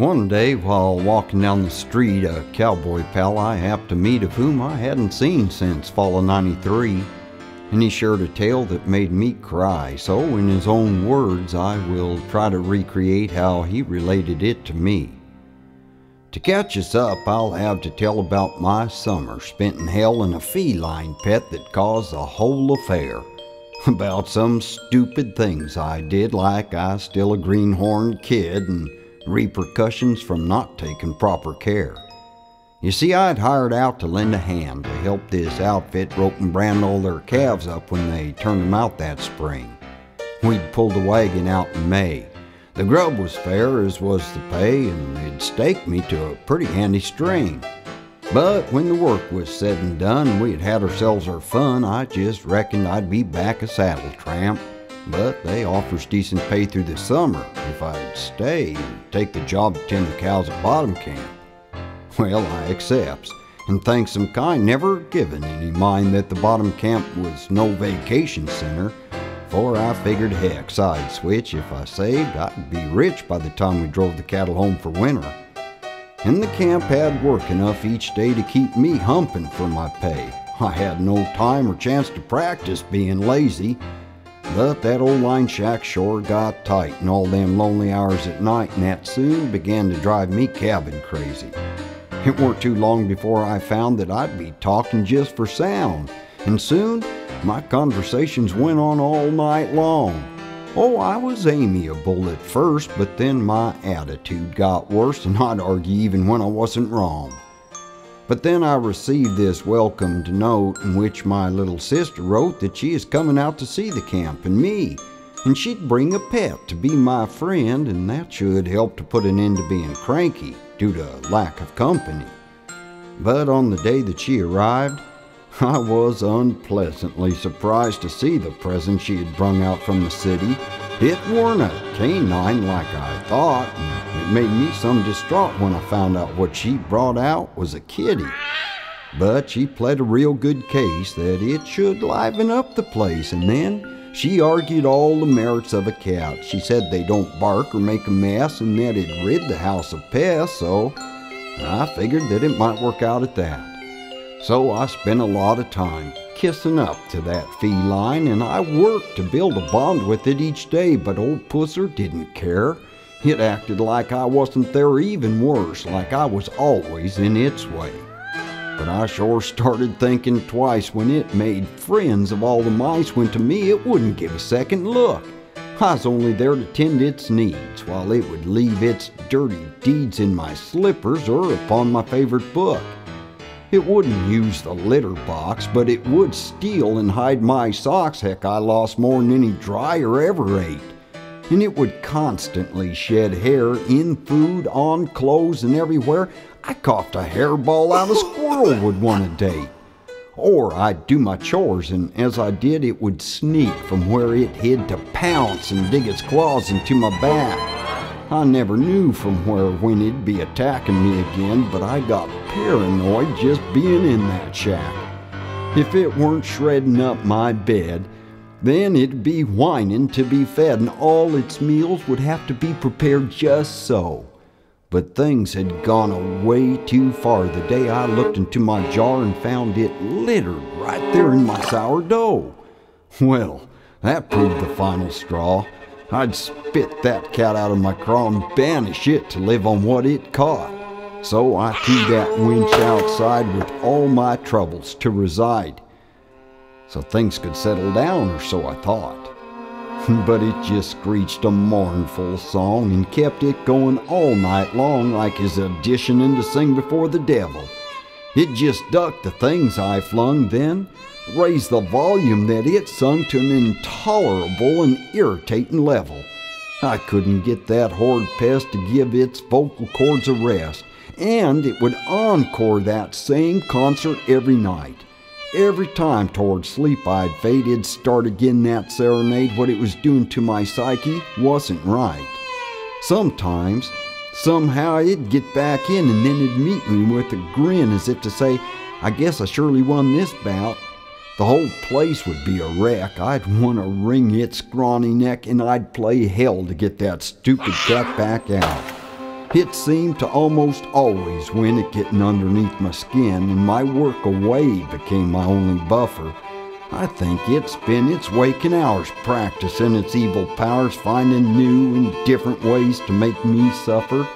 One day, while walking down the street, a cowboy pal I happened to meet of whom I hadn't seen since fall of '93, and he shared a tale that made me cry, so in his own words I will try to recreate how he related it to me. To catch us up, I'll have to tell about my summer spent in hell and a feline pet that caused the whole affair. About some stupid things I did, like I still a greenhorn kid, and repercussions from not taking proper care. You see, I'd hired out to lend a hand to help this outfit rope and brand all their calves up when they turned them out that spring. We'd pulled the wagon out in May. The grub was fair, as was the pay, and they'd staked me to a pretty handy string. But when the work was said and done and we had had ourselves our fun, I just reckoned I'd be back a saddle tramp. But they offers decent pay through the summer if I'd stay and take the job to tend the cows at bottom camp. Well, I accepts, and thanks them kind, never given any mind that the bottom camp was no vacation center, for I figured heck, I'd switch. If I saved, I'd be rich by the time we drove the cattle home for winter. And the camp had work enough each day to keep me humping for my pay. I had no time or chance to practice being lazy. But that old line shack sure got tight in all them lonely hours at night, and that soon began to drive me cabin crazy. It weren't too long before I found that I'd be talking just for sound, and soon my conversations went on all night long. Oh, I was amiable at first, but then my attitude got worse, and I'd argue even when I wasn't wrong. But then I received this welcomed note in which my little sister wrote that she is coming out to see the camp and me, and she'd bring a pet to be my friend, and that should help to put an end to being cranky due to lack of company. But on the day that she arrived, I was unpleasantly surprised to see the present she had brung out from the city. It weren't a canine like I thought, and it made me some distraught when I found out what she brought out was a kitty. But she pled a real good case that it should liven up the place, and then she argued all the merits of a cat. She said they don't bark or make a mess, and that it'd rid the house of pests, so I figured that it might work out at that. So I spent a lot of time kissing up to that feline, and I worked to build a bond with it each day, but old Pusser didn't care. It acted like I wasn't there, even worse, like I was always in its way. But I sure started thinking twice when it made friends of all the mice when to me it wouldn't give a second look. I was only there to tend its needs, while it would leave its dirty deeds in my slippers or upon my favorite book. It wouldn't use the litter box, but it would steal and hide my socks. Heck, I lost more than any dryer ever ate. And it would constantly shed hair in food, on clothes, and everywhere. I coughed a hairball out a squirrel would want a date. Or I'd do my chores, and as I did, it would sneak from where it hid to pounce and dig its claws into my back. I never knew from where when it'd be attacking me again, but I got paranoid just being in that shack. If it weren't shredding up my bed, then it'd be whining to be fed, and all its meals would have to be prepared just so. But things had gone way too far the day I looked into my jar and found it littered right there in my sourdough. Well, that proved the final straw. I'd spit that cat out of my craw and banish it to live on what it caught. So I threw that winch outside with all my troubles to reside, so things could settle down, or so I thought. But it just screeched a mournful song and kept it going all night long like his auditioning to sing before the devil. It just ducked the things I flung, then raised the volume that it sung to an intolerable and irritating level. I couldn't get that horrid pest to give its vocal cords a rest, and it would encore that same concert every night. Every time toward sleep I'd fade, it'd start again that serenade. What it was doing to my psyche wasn't right. Sometimes, somehow it'd get back in, and then it'd meet me with a grin as if to say, I guess I surely won this bout. The whole place would be a wreck. I'd want to wring its scrawny neck, and I'd play hell to get that stupid cat back out. It seemed to almost always win at getting underneath my skin, and my work away became my only buffer. I think it spent its waking hours practicing its evil powers, finding new and different ways to make me suffer.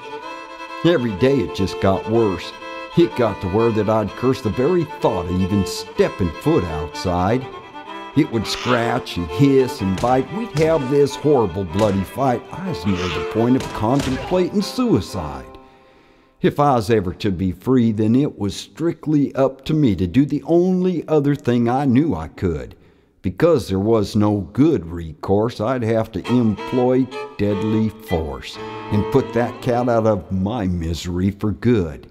Every day it just got worse. It got to where that I'd curse the very thought of even stepping foot outside. It would scratch and hiss and bite. We'd have this horrible bloody fight. I was near the point of contemplating suicide. If I was ever to be free, then it was strictly up to me to do the only other thing I knew I could. Because there was no good recourse, I'd have to employ deadly force and put that cat out of my misery for good.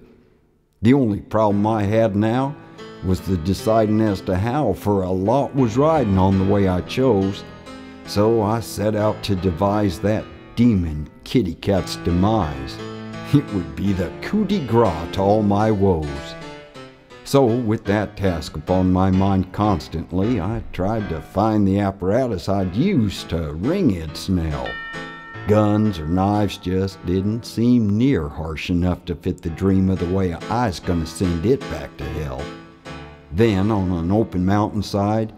The only problem I had now was the deciding as to how, for a lot was riding on the way I chose. So I set out to devise that demon kitty cat's demise. It would be the coup de grace to all my woes. So, with that task upon my mind constantly, I tried to find the apparatus I'd use to ring its knell. Guns or knives just didn't seem near harsh enough to fit the dream of the way I was gonna send it back to hell. Then, on an open mountainside,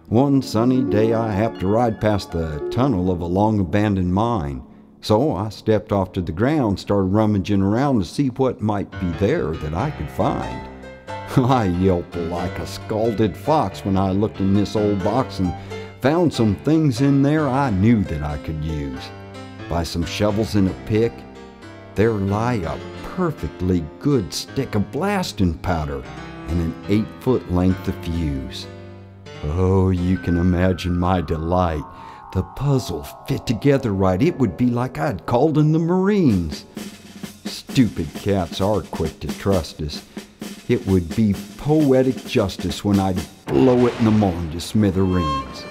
one sunny day I happened to ride past the tunnel of a long-abandoned mine. So I stepped off to the ground, started rummaging around to see what might be there that I could find. I yelped like a scalded fox when I looked in this old box and found some things in there I knew that I could use. By some shovels and a pick, there lay a perfectly good stick of blasting powder and an 8-foot length of fuse. Oh, you can imagine my delight. The puzzle fit together right. It would be like I'd called in the Marines. Stupid cats are quick to trust us. It would be poetic justice when I'd blow it in the morning to smithereens.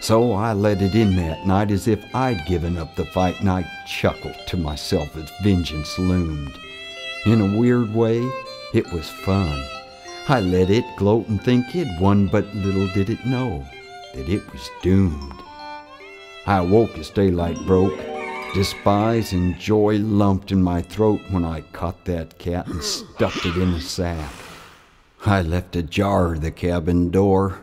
So I let it in that night as if I'd given up the fight, and I chuckled to myself as vengeance loomed. In a weird way, it was fun. I let it gloat and think it won, but little did it know that it was doomed. I awoke as daylight broke. Despise and joy lumped in my throat when I caught that cat and stuffed it in a sack. I left ajar the cabin door.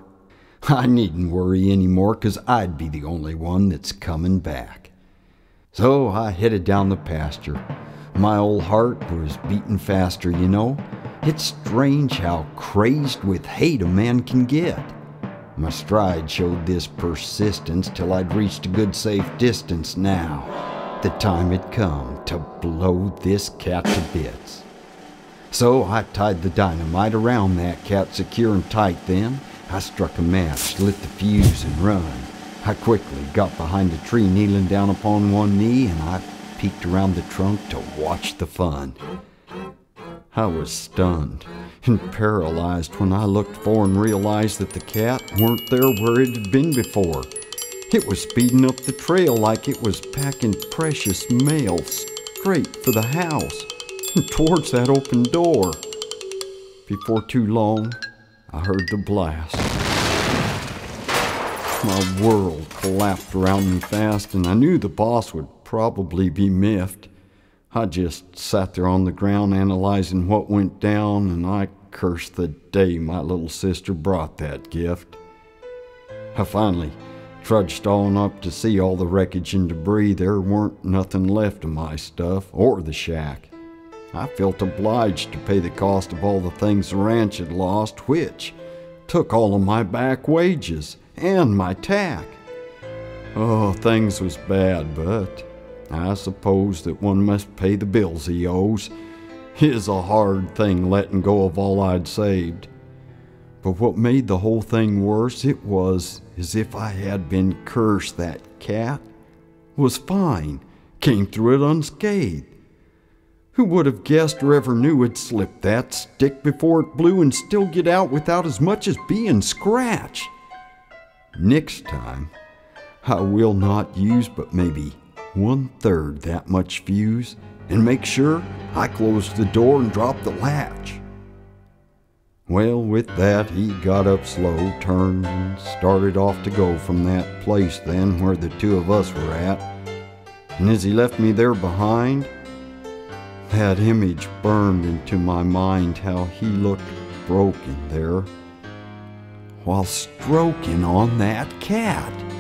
I needn't worry anymore, 'cause I'd be the only one that's coming back. So I headed down the pasture. My old heart was beating faster, you know. It's strange how crazed with hate a man can get. My stride showed this persistence till I'd reached a good safe distance. Now, the time had come to blow this cat to bits. So I tied the dynamite around that cat secure and tight. Then I struck a match, lit the fuse, and run. I quickly got behind a tree, kneeling down upon one knee, and I peeked around the trunk to watch the fun. I was stunned and paralyzed when I looked for and realized that the cat weren't there where it had been before. It was speeding up the trail like it was packing precious mail straight for the house and towards that open door. Before too long, I heard the blast. My world collapsed around me fast, and I knew the boss would probably be miffed. I just sat there on the ground analyzing what went down, and I cursed the day my little sister brought that gift. I finally trudged on up to see all the wreckage and debris. There weren't nothing left of my stuff or the shack. I felt obliged to pay the cost of all the things the ranch had lost, which took all of my back wages and my tack. Oh, things was bad, but I suppose that one must pay the bills he owes. It's a hard thing letting go of all I'd saved. But what made the whole thing worse, it was as if I had been cursed. That cat was fine, came through it unscathed. Who would have guessed or ever knew it'd slip that stick before it blew and still get out without as much as being scratched? Next time, I will not use but maybe 1/3 that much fuse, and make sure I close the door and drop the latch. Well, with that, he got up slow, turned, and started off to go from that place then where the two of us were at. And as he left me there behind, That image burned into my mind, how he looked broken there while stroking on that cat.